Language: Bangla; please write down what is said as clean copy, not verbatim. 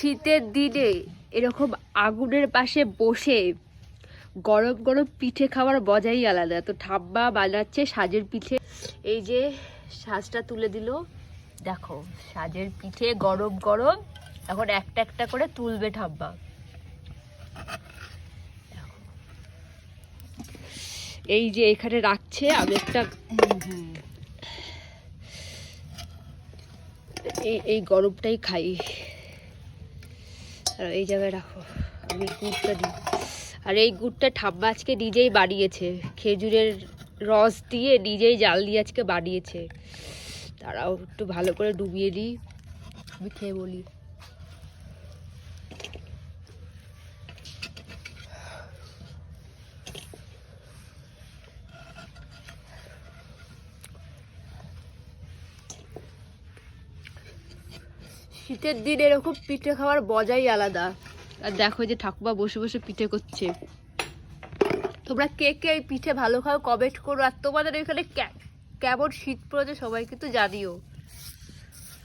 শীতের দিনে এরকম আগুনের পাশে বসে গরম গরম পিঠে খাওয়ার মজাই আলাদা। তো ঠাম্মা বানাচ্ছে সাজের পিঠে। এই যে সাজটা তুলে দিল, দেখো সাজের পিঠে গরম গরম। এখন একটা একটা করে তুলবে ঠাম্মা। এই যে এখানে রাখছে, আমি একটা এই গরমটাই খাই। আর এই জায়গায় রাখো, আমি গুড়টা দিই। আর এই গুড়টা ঠাম্মা আজকে নিজেই বানিয়েছে, খেজুরের রস দিয়ে নিজেই জাল দিয়ে আজকে বানিয়েছে। তারাও একটু ভালো করে ডুবিয়ে দিই, আমি খেয়ে বলি। শীতের দিন এরকম পিঠে খাওয়ার মজাই আলাদা। আর দেখো যে ঠাকুমা বসে বসে পিঠে করছে। তোমরা কে কে এই পিঠে ভালো খাও কমেন্ট করো। আর তোমাদের এখানে কেমন শীত পড়েছে সবাই কিন্তু জানিও।